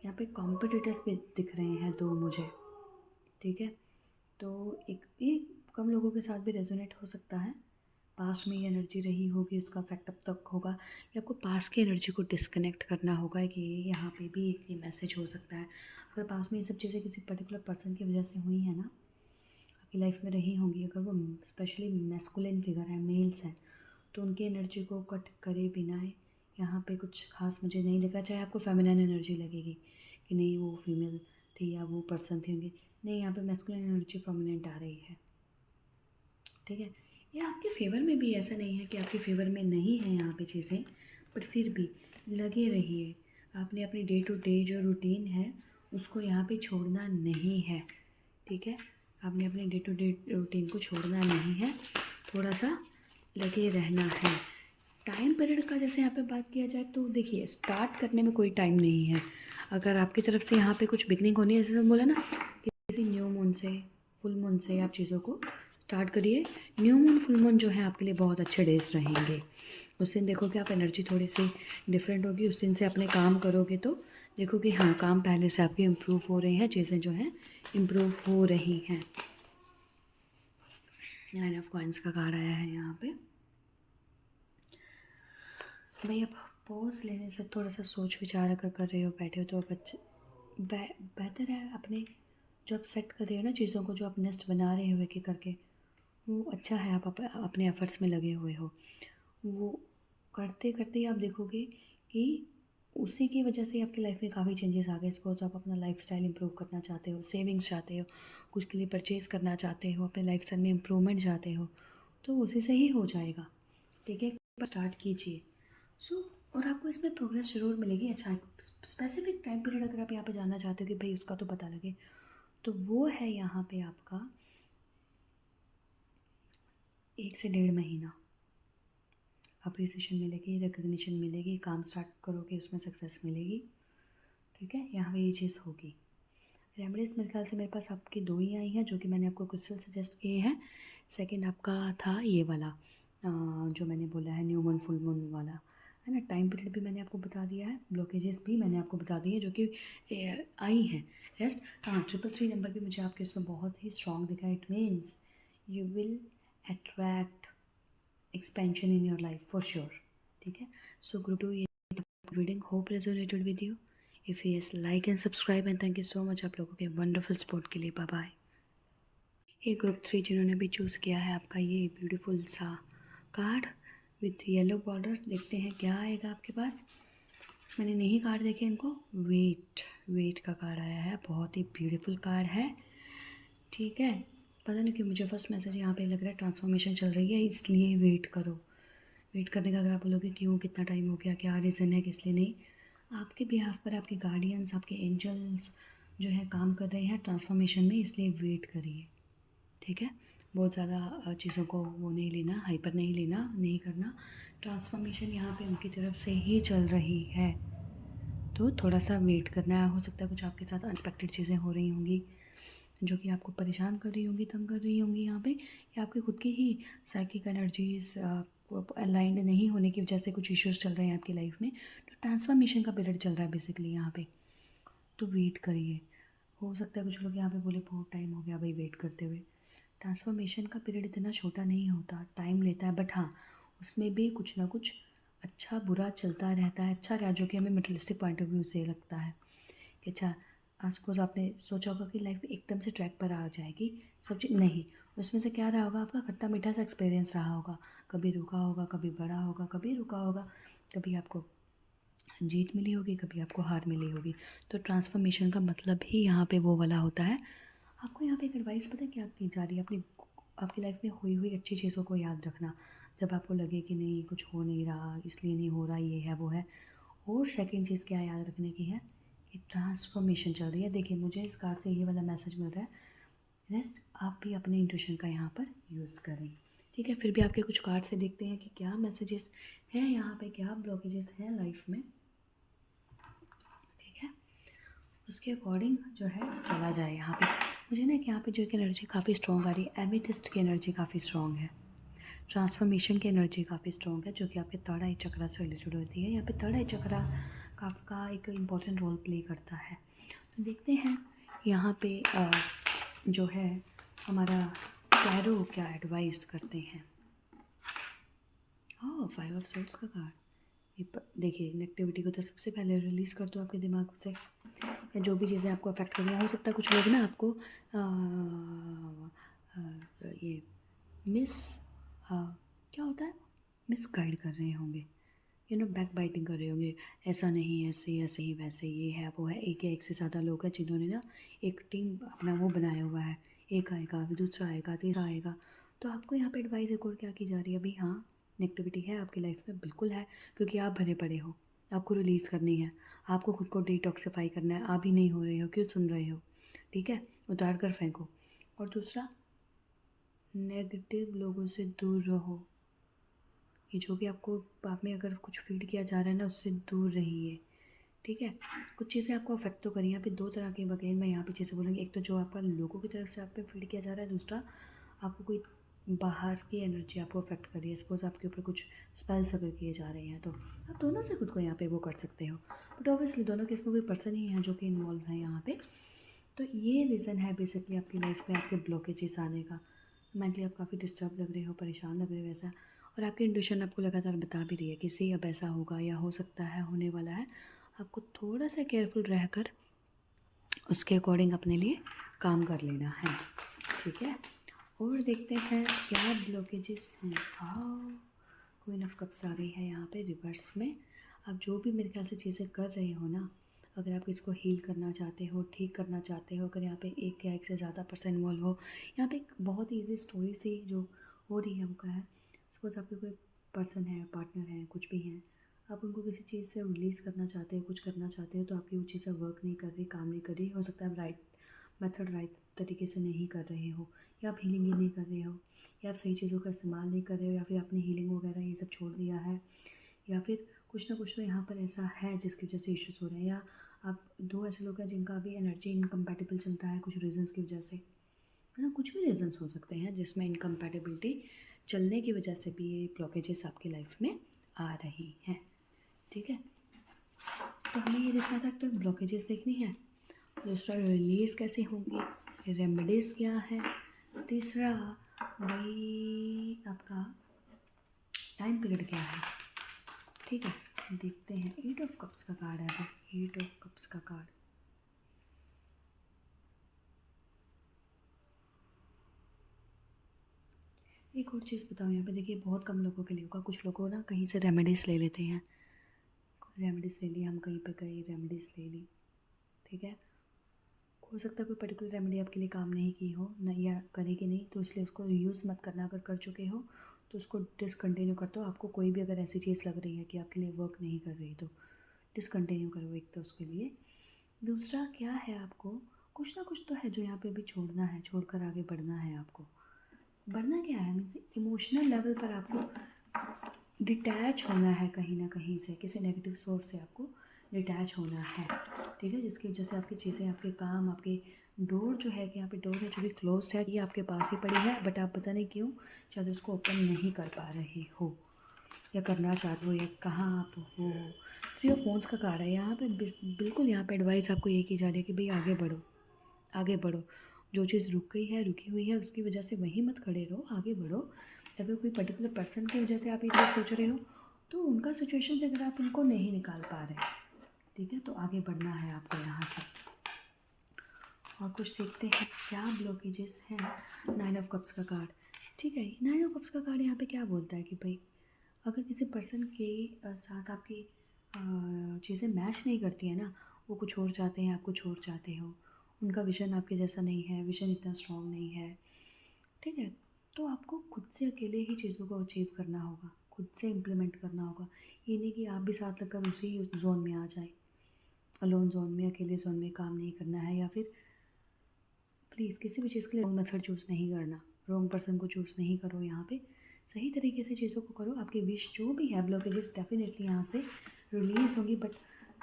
यहाँ पे कॉम्पिटिटर्स भी दिख रहे हैं दो मुझे, ठीक है। तो एक ये कम लोगों के साथ भी रेजोनेट हो सकता है, पास्ट में ये एनर्जी रही होगी, उसका इफेक्ट अब तक होगा, या आपको पास्ट की एनर्जी को डिस्कनेक्ट करना होगा, कि यहाँ पे भी एक ये मैसेज हो सकता है। अगर पास्ट में ये सब चीज़ें किसी पर्टिकुलर पर्सन की वजह से हुई हैं ना, आपकी लाइफ में रही होंगी, अगर वो स्पेशली मैस्कुलिन फिगर है, मेल्स हैं, तो उनकी एनर्जी को कट करे बिना यहाँ पे कुछ खास मुझे नहीं लग रहा। चाहे आपको फेमिनिन एनर्जी लगेगी कि नहीं वो फीमेल थी या वो पर्सन थी उनकी, नहीं, यहाँ पे मैस्कुलिन एनर्जी प्रोमिनेंट आ रही है, ठीक है। ये आपके फेवर में भी, ऐसा नहीं है कि आपके फेवर में नहीं है यहाँ पे चीज़ें, बट फिर भी लगे रहिए। आपने अपनी डे टू डे जो रूटीन है उसको यहाँ पे छोड़ना नहीं है, ठीक है। आपने अपने डे टू डे रूटीन को छोड़ना नहीं है, थोड़ा सा लगे रहना है। टाइम पीरियड का जैसे यहाँ पे बात किया जाए, तो देखिए स्टार्ट करने में कोई टाइम नहीं है। अगर आपकी तरफ से यहाँ पे कुछ बिगनिंग होनी है, जैसे बोला ना, किसी न्यू मून से, फुल मून से आप चीज़ों को स्टार्ट करिए। न्यू मून फुल मून जो है आपके लिए बहुत अच्छे डेज रहेंगे। उस दिन देखोगे आप, एनर्जी थोड़ी सी डिफरेंट होगी, उस दिन से अपने काम करोगे तो देखो कि हाँ, काम पहले से आपके इम्प्रूव हो रहे हैं, चीज़ें जो हैं इम्प्रूव हो रही हैं। 9 ऑफ कॉइंस का कार्ड आया है यहाँ पे। भाई अब पॉज़ लेने से थोड़ा सा सोच विचार अगर कर रहे हो, बैठे हो, तो बेहतर है अपने जो आप सेट कर रहे हो ना चीज़ों को, जो आप नेस्ट बना रहे हो एक एक करके, वो अच्छा है। आप अपने एफ़र्ट्स में लगे हुए हो। वो करते करते ही आप देखोगे कि उसी की वजह से आपकी लाइफ में काफ़ी चेंजेस आ गए। सपोज़ आप अपना लाइफ़स्टाइल इंप्रूव करना चाहते हो, सेविंग्स चाहते हो, कुछ के लिए परचेज़ करना चाहते हो, अपने लाइफ़स्टाइल में इम्प्रूवमेंट चाहते हो, तो उसी से ही हो जाएगा। ठीक है, स्टार्ट कीजिए। सो और आपको इसमें प्रोग्रेस ज़रूर मिलेगी। अच्छा, स्पेसिफिक टाइम पीरियड अगर आप यहाँ पे जानना चाहते हो कि भाई उसका तो पता लगे, तो वो है यहाँ पे आपका 1 से 1.5 महीना। अप्रिसिएशन मिलेगी, रिकग्निशन मिलेगी, काम स्टार्ट करोगे उसमें सक्सेस मिलेगी। ठीक है, यहाँ पे ये चीज़ होगी। रेमेडीज़ मेरे ख्याल से मेरे पास आपकी 2 ही आई हैं जो कि मैंने आपको क्रिस्टल सजेस्ट किए हैं। सेकंड आपका था ये वाला जो मैंने बोला है न्यू मून फुल मून वाला, है ना। टाइम पीरियड भी मैंने आपको बता दिया है, ब्लॉकेजेस भी मैंने आपको बता दिए जो कि आई हैं। रेस्ट, हाँ, 333 नंबर भी मुझे आपके उसमें बहुत ही स्ट्रॉन्ग दिखा। It means you will attract expansion in your life for sure. ठीक है, so group 2 ये reading hope resonated with you. If yes, like and subscribe and thank you so much आप लोगों के wonderful support के लिए। Bye bye. ये group 3 जिन्होंने भी चूज़ किया है, आपका ये ब्यूटीफुल सा कार्ड विथ येलो बॉर्डर, देखते हैं क्या आएगा आपके पास। मैंने नहीं कार्ड देखे इनको। वेट का कार्ड आया है, बहुत ही ब्यूटीफुल कार्ड है। ठीक है, पता नहीं क्यों मुझे फर्स्ट मैसेज यहाँ पे लग रहा है ट्रांसफॉर्मेशन चल रही है, इसलिए वेट करो। वेट करने का अगर आप बोलोगे क्यों, कितना टाइम हो गया, क्या रीज़न है, किस लिए नहीं, आपके बिहाफ पर आपके गार्डियंस, आपके एंजल्स जो है काम कर रहे हैं ट्रांसफॉर्मेशन में, इसलिए वेट करिए। ठीक है, बहुत ज़्यादा चीज़ों को वो नहीं लेना, हाइपर नहीं लेना, नहीं करना। ट्रांसफॉर्मेशन यहाँ पे उनकी तरफ से ही चल रही है, तो थोड़ा सा वेट करना है। हो सकता है कुछ आपके साथ अनएक्सपेक्टेड चीज़ें हो रही होंगी जो कि आपको परेशान कर रही होंगी, तंग कर रही होंगी यहाँ पे, या आपकी खुद की ही साइकिक एनर्जीज अलाइंड नहीं होने की वजह से कुछ इश्यूज चल रहे हैं आपकी लाइफ में। तो ट्रांसफॉर्मेशन का पीरियड चल रहा है बेसिकली यहाँ पे, तो वेट करिए। हो सकता है कुछ लोग यहाँ पे बोले बहुत टाइम हो गया भाई वेट करते हुए। ट्रांसफॉर्मेशन का पीरियड इतना छोटा नहीं होता, टाइम लेता है, बट हाँ, उसमें भी कुछ ना कुछ अच्छा बुरा चलता रहता है। अच्छा क्या, जो कि हमें मटेरियलिस्टिक पॉइंट ऑफ व्यू से लगता है कि अच्छा, सपोज़ आपने सोचा होगा कि लाइफ एकदम से ट्रैक पर आ जाएगी, सब चीज़ नहीं। उसमें से क्या रहा होगा, आपका खट्टा मीठा सा एक्सपीरियंस रहा होगा। कभी रुका होगा, कभी बढ़ा होगा, कभी रुका होगा, कभी आपको जीत मिली होगी, कभी आपको हार मिली होगी। तो ट्रांसफॉर्मेशन का मतलब ही यहाँ पे वो वाला होता है। आपको यहाँ पे एक एडवाइस पता है क्या की जा रही है, अपनी आपकी लाइफ में हुई हुई अच्छी चीज़ों को याद रखना। जब आपको लगे कि नहीं कुछ हो नहीं रहा, इसलिए नहीं हो रहा, ये है वो है। और सेकंड चीज़ क्या याद रखने की है कि ट्रांसफॉर्मेशन चल रही है। देखिए, मुझे इस कार्ड से ये वाला मैसेज मिल रहा है। रेस्ट आप भी अपने इंट्यूशन का यहाँ पर यूज़ करें। ठीक है, फिर भी आपके कुछ कार्ड से देखते हैं कि क्या मैसेजेस हैं यहाँ पे, क्या ब्लॉकेजेस हैं लाइफ में। ठीक है, उसके अकॉर्डिंग जो है चला जाए यहाँ पे। मुझे ना कि यहाँ पे जो एक एनर्जी काफ़ी स्ट्रॉन्ग आ रही है, एमेथिस्ट की एनर्जी काफ़ी स्ट्रॉन्ग है, ट्रांसफॉर्मेशन की एनर्जी काफ़ी स्ट्रॉन्ग है, जो कि आपके थर्ड आई चक्रा से रिलेटेड होती है। यहाँ पे थर्ड आई चक्रा का एक इम्पॉर्टेंट रोल प्ले करता है। तो देखते हैं यहाँ पे जो है हमारा टैरो क्या एडवाइस करते हैं। ओह, 5 ऑफ सोर्ड्स का कार्ड। ये देखिए, नेगेटिविटी को तो सबसे पहले रिलीज़ कर दो आपके दिमाग से, या जो भी चीज़ें आपको अफेक्ट कर रही हैं। हो सकता है कुछ लोग ना आपको ये मिस क्या होता है, मिस गाइड कर रहे होंगे, बैक बाइटिंग कर रहे होंगे। ऐसा नहीं, ऐसे ऐसे ही, वैसे ये है वो है। एक या एक से ज़्यादा लोग हैं जिन्होंने ना एक टीम अपना वो बनाया हुआ है, एक आएगा फिर दूसरा आएगा, तीसरा आएगा। तो आपको यहाँ पे एडवाइस एक और क्या की जा रही है, भाई हाँ, नेगेटिविटी है आपकी लाइफ में, बिल्कुल है, क्योंकि आप भरे पड़े हो, आपको रिलीज़ करनी है, आपको खुद को डिटॉक्सिफाई करना है। आप ही नहीं हो रहे हो, क्यों सुन रहे हो? ठीक है, उतार कर फेंको। और दूसरा, नेगेटिव लोगों से दूर रहो। ये जो भी आपको आप में अगर कुछ फीड किया जा रहा है ना, उससे दूर रहिए। ठीक है, कुछ चीज़ें आपको अफेक्ट तो करी। यहाँ पे दो तरह के बगैर मैं यहाँ पे चीज़ें बोलूँगी। एक तो जो आपका लोगों की तरफ से आप पे फीड किया जा रहा है, दूसरा आपको कोई बाहर की एनर्जी आपको अफेक्ट कर रही है, सपोज़ आपके ऊपर कुछ स्पेल्स अगर किए जा रहे हैं तो आप दोनों से खुद को यहाँ पे वो कर सकते हो। बट ऑब्वियसली दोनों केस में कोई पर्सन ही है जो कि इन्वॉल्व है यहाँ पे। तो ये रीज़न है बेसिकली आपकी लाइफ में आपके ब्लॉकेजेस आने का। मेंटली आप काफ़ी डिस्टर्ब लग रहे हो, परेशान लग रहे हो ऐसा, और आपकी इंट्यूशन आपको लगातार बता भी रही है कि सी अब ऐसा होगा या हो सकता है, होने वाला है। आपको थोड़ा सा केयरफुल रहकर उसके अकॉर्डिंग अपने लिए काम कर लेना है, ठीक है। और देखते हैं क्या ब्लॉकेजेस हैं। हाँ, क्वीन ऑफ कप्स आ गई है यहाँ पे रिवर्स में। आप जो भी मेरे ख्याल से चीज़ें कर रहे हो ना, अगर आप इसको हील करना चाहते हो, ठीक करना चाहते हो, अगर यहाँ पे एक या एक से ज़्यादा पर्सन इन्वॉल्व हो, यहाँ पे एक बहुत ही ईजी स्टोरी सी जो हो रही है वो क्या है। सपोज आपके कोई पर्सन है, पार्टनर है, कुछ भी है, आप उनको किसी चीज़ से रिलीज़ करना चाहते हो, कुछ करना चाहते हो, तो आपकी वो चीज़ें वर्क नहीं कर रही, काम नहीं कर रही। हो सकता है आप राइट मेथड, राइट तरीके से नहीं कर रहे हो, या आप हीलिंग ही नहीं कर रहे हो, या आप सही चीज़ों का इस्तेमाल नहीं कर रहे हो, या फिर आपने हीलिंग वगैरह ये सब छोड़ दिया है, या फिर कुछ ना कुछ तो यहाँ पर ऐसा है जिसकी वजह से इश्यूज़ हो रहे हैं। या आप दो ऐसे लोग हैं जिनका अभी एनर्जी इनकम्पैटिबल चल रहा है कुछ रीज़न्स की वजह से, है ना। कुछ भी रीज़न्स हो सकते हैं जिसमें इनकम्पैटिबिलिटी चलने की वजह से भी ये ब्लॉकेजेस आपकी लाइफ में आ रही हैं, ठीक है। तो हमें ये देखना था, तो ब्लॉकेजेस देखनी है, दूसरा रिलीज़ कैसे होंगे, रेमेडीज़ क्या है, तीसरा भाई आपका टाइम पीरियड क्या है, ठीक है। देखते हैं, 8 ऑफ कप्स का कार्ड है, अभी 8 ऑफ कप्स का कार्ड। एक और चीज़ बताऊँ यहाँ पे, देखिए बहुत कम लोगों के लिए होगा, कुछ लोगों ना कहीं से रेमेडीज़ ले लेते हैं, रेमेडीज़ ले ली, हम कहीं पे गए रेमेडीज़ ले ली, ठीक है। हो सकता है कोई पर्टिकुलर रेमेडी आपके लिए काम नहीं की हो ना, या करेगी नहीं, तो इसलिए उसको यूज़ मत करना। अगर कर चुके हो तो उसको डिसकंटिन्यू कर दो। आपको कोई भी अगर ऐसी चीज़ लग रही है कि आपके लिए वर्क नहीं कर रही, तो डिसकंटिन्यू करो एक तो उसके लिए। दूसरा क्या है, आपको कुछ ना कुछ तो है जो यहाँ पे अभी छोड़ना है, छोड़कर आगे बढ़ना है आपको। बढ़ना क्या है, मीन्स इमोशनल लेवल पर आपको डिटैच होना है कहीं ना कहीं से, किसी नेगेटिव सोर्स से आपको डिटैच होना है, ठीक है। जिसकी वजह से आपकी चीज़ें, आपके काम, आपके डोर जो है कि यहाँ पे डोर है जो कि क्लोज्ड है, ये आपके पास ही पड़ी है, बट आप पता नहीं क्यों शायद उसको ओपन नहीं कर पा रहे हो, या करना चाहते हो, या कहाँ आप हो। 3 ऑफ वांड्स का कार्ड है यहाँ पे। बिल्कुल यहाँ पे एडवाइस आपको ये की जा रही है कि भाई आगे बढ़ो, आगे बढ़ो। जो चीज़ रुक गई है, रुकी हुई है, उसकी वजह से वहीं मत खड़े रहो, आगे बढ़ो। अगर कोई पर्टिकुलर पर्सन की वजह से आप ये चीज़ सोच रहे हो, तो उनका सिचुएशन से अगर आप उनको नहीं निकाल पा रहे, ठीक है, तो आगे बढ़ना है आपको यहाँ से। और कुछ देखते हैं क्या ब्लॉकेजेस हैं। 9 ऑफ कप्स का कार्ड, ठीक है। 9 ऑफ कप्स का कार्ड यहाँ पे क्या बोलता है कि भाई अगर किसी पर्सन के साथ आपकी चीज़ें मैच नहीं करती हैं ना, वो कुछ और चाहते हैं, आप कुछ और चाहते हो, उनका विज़न आपके जैसा नहीं है, विज़न इतना स्ट्रॉन्ग नहीं है, ठीक है। तो आपको खुद से अकेले ही चीज़ों को अचीव करना होगा, खुद से इम्प्लीमेंट करना होगा। ये नहीं कि आप भी साथ लगकर उसी जोन में आ जाए, अलोन जोन में, अकेले जोन में काम नहीं करना है। या फिर प्लीज़ किसी भी चीज़ के लिए रॉन्ग मेथड चूज़ नहीं करना, रॉन्ग पर्सन को चूज़ नहीं करो, यहाँ पे सही तरीके से चीज़ों को करो। आपकी विश जो भी है, ब्लॉकेजेस डेफिनेटली यहाँ से रिलीज़ होगी, बट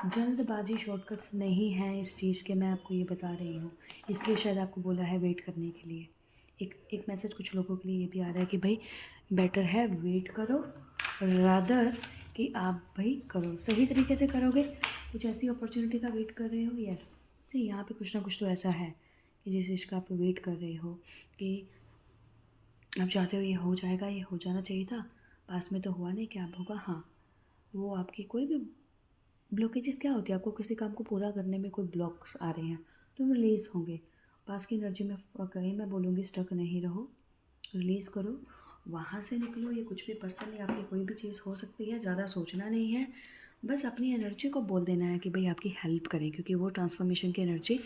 जल्दबाजी, शॉर्टकट्स नहीं है इस चीज़ के, मैं आपको ये बता रही हूँ। इसलिए शायद आपको बोला है वेट करने के लिए। एक मैसेज कुछ लोगों के लिए ये भी आ रहा है कि भाई बेटर है वेट करो, रादर कि आप भाई करो, सही तरीके से करोगे। कुछ ऐसी अपॉर्चुनिटी का वेट कर रहे हो, यस सी यहाँ पे कुछ ना कुछ तो ऐसा है कि जिस चीज़ का आप वेट कर रहे हो, कि आप चाहते हो ये हो जाएगा, ये हो जाना चाहिए था, पास में तो हुआ नहीं, क्या अब होगा। हाँ, वो आपकी कोई भी ब्लॉकेजेस क्या होती है, आपको किसी काम को पूरा करने में कोई ब्लॉक्स आ रहे हैं तो रिलीज़ होंगे। पास की एनर्जी में कहीं मैं बोलूँगी स्टक नहीं रहो, रिलीज़ करो, वहाँ से निकलो। ये कुछ भी पर्सन या आपकी कोई भी चीज़ हो सकती है, ज़्यादा सोचना नहीं है, बस अपनी एनर्जी को बोल देना है कि भाई आपकी हेल्प करें, क्योंकि वो ट्रांसफॉर्मेशन की एनर्जी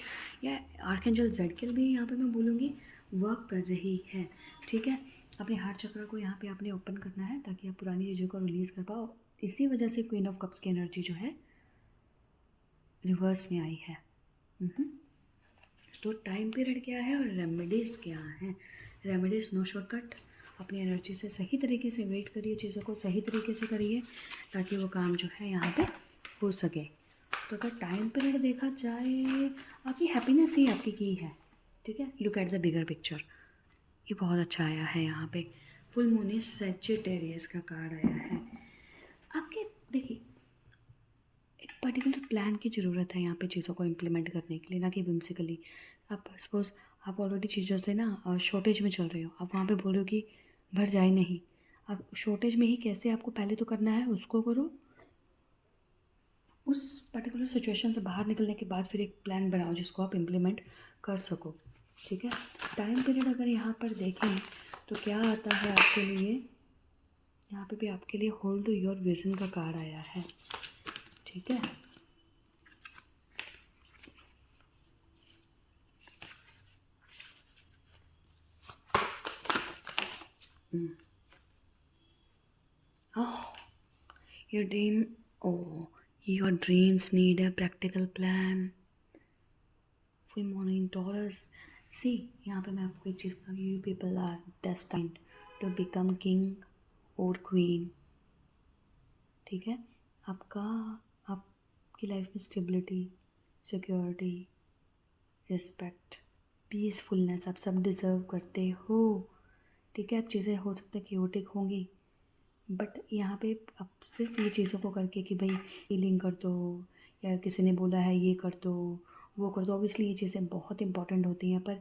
या आर्कएंजल ज़ेडकिएल भी यहाँ पे मैं बोलूँगी वर्क कर रही है, ठीक है। अपने हार्ट चक्र को यहाँ पे आपने ओपन करना है ताकि आप पुरानी चीज़ों को रिलीज़ कर पाओ। इसी वजह से क्वीन ऑफ कप्स की एनर्जी जो है रिवर्स में आई है। तो टाइम पीरियड क्या है और रेमेडीज़ क्या हैं। रेमेडीज़, नो शॉर्टकट, अपनी एनर्जी से सही तरीके से वेट करिए, चीज़ों को सही तरीके से करिए ताकि वो काम जो है यहाँ पे हो सके। तो अगर टाइम पीरियड देखा जाए, आपकी हैप्पीनेस ही आपकी की है, ठीक है। Look at the bigger picture, ये बहुत अच्छा आया है यहाँ पे। फुल मून इज सेजिटेरियस का कार्ड आया है आपके। देखिए, एक पर्टिकुलर प्लान की ज़रूरत है यहाँ पे चीज़ों को इम्प्लीमेंट करने के लिए, ना कि whimsically। आप सपोज़ आप ऑलरेडी चीज़ों से ना शॉर्टेज में चल रहे हो, आप वहाँ पे बोल रहे हो कि भर जाए नहीं। आप शॉर्टेज में ही कैसे आपको पहले तो करना है उसको करो, उस पर्टिकुलर सिचुएशन से बाहर निकलने के बाद फिर एक प्लान बनाओ जिसको आप इम्प्लीमेंट कर सको। ठीक है, टाइम पीरियड अगर यहाँ पर देखें तो क्या आता है आपके लिए, यहाँ पे भी आपके लिए होल्ड योर विज़न का कार्ड आया है। ठीक है, oh, your dream, oh, your dreams need a practical plan। Full morning Taurus. See, यहाँ पे मैं आपको एक चीज़ बताऊँ, you people are destined to become king और क्वीन। ठीक है, आपका, आपकी लाइफ में स्टेबिलिटी, सिक्योरिटी, रिस्पेक्ट, पीसफुलनेस आप सब डिज़र्व करते हो। ठीक है, अब चीज़ें हो सकता है क्योटिक होंगी, बट यहाँ पे आप सिर्फ ये चीज़ों को करके कि भाई हीलिंग कर दो, या किसी ने बोला है ये कर दो वो कर दो, ऑब्वियसली ये चीज़ें बहुत इंपॉर्टेंट होती हैं, पर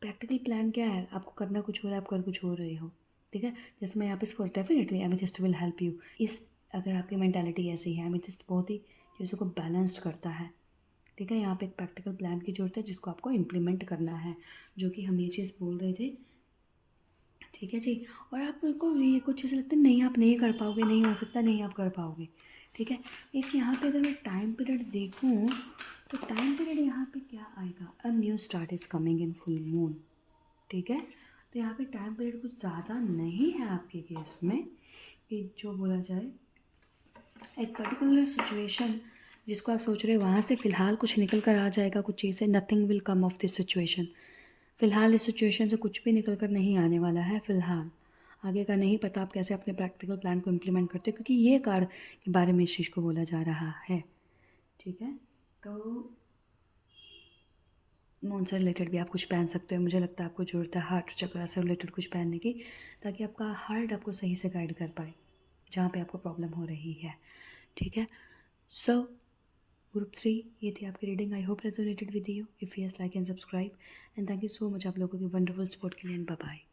प्रैक्टिकल प्लान क्या है, आपको करना कुछ हो रहा है, आप कर कुछ हो रहे हो। ठीक है, जैसे मैं यहाँ पे suppose definitely amethyst will help you. इस, अगर आपकी मैंटेलिटी ऐसी है, एमेथिस्ट बहुत ही चीज़ों को बैलेंस्ड करता है। ठीक है, यहाँ पे एक प्रैक्टिकल प्लान की ज़रूरत है जिसको आपको इम्प्लीमेंट करना है, जो कि हम ये चीज़ बोल रहे थे। ठीक है जी, और आपको ये कुछ चीज़ें लगता है नहीं आप नहीं कर पाओगे, नहीं हो सकता, नहीं आप कर पाओगे। ठीक है, एक यहाँ पे अगर मैं टाइम पीरियड देखूँ तो टाइम पीरियड यहाँ पे क्या आएगा, अ new start is coming in full moon. ठीक है, तो यहाँ पे टाइम पीरियड कुछ ज़्यादा नहीं है आपके केस में कि जो बोला जाए एक पर्टिकुलर सिचुएशन जिसको आप सोच रहे हो वहाँ से फ़िलहाल कुछ निकल कर आ जाएगा, कुछ चीज़ें, nothing will come of this situation. फ़िलहाल इस सिचुएशन से कुछ भी निकल कर नहीं आने वाला है फ़िलहाल। आगे का नहीं पता आप कैसे अपने प्रैक्टिकल प्लान को इम्प्लीमेंट करते हो, क्योंकि ये कार्ड के बारे में इस चीज़ को बोला जा रहा है। ठीक है, तो मून से रिलेटेड भी आप कुछ पहन सकते हो। मुझे लगता है आपको ज़रूरत है हार्ट चक्रा से रिलेटेड कुछ पहनने की, ताकि आपका हार्ट आपको सही से गाइड कर पाए जहाँ पे आपको प्रॉब्लम हो रही है। ठीक है, सो ग्रुप 3 ये थी आपकी reading. I hope resonated with you. If yes, like and subscribe, and thank you so much आप लोगों की वंडरफुल सपोर्ट के लिए, एंड बाय बाय।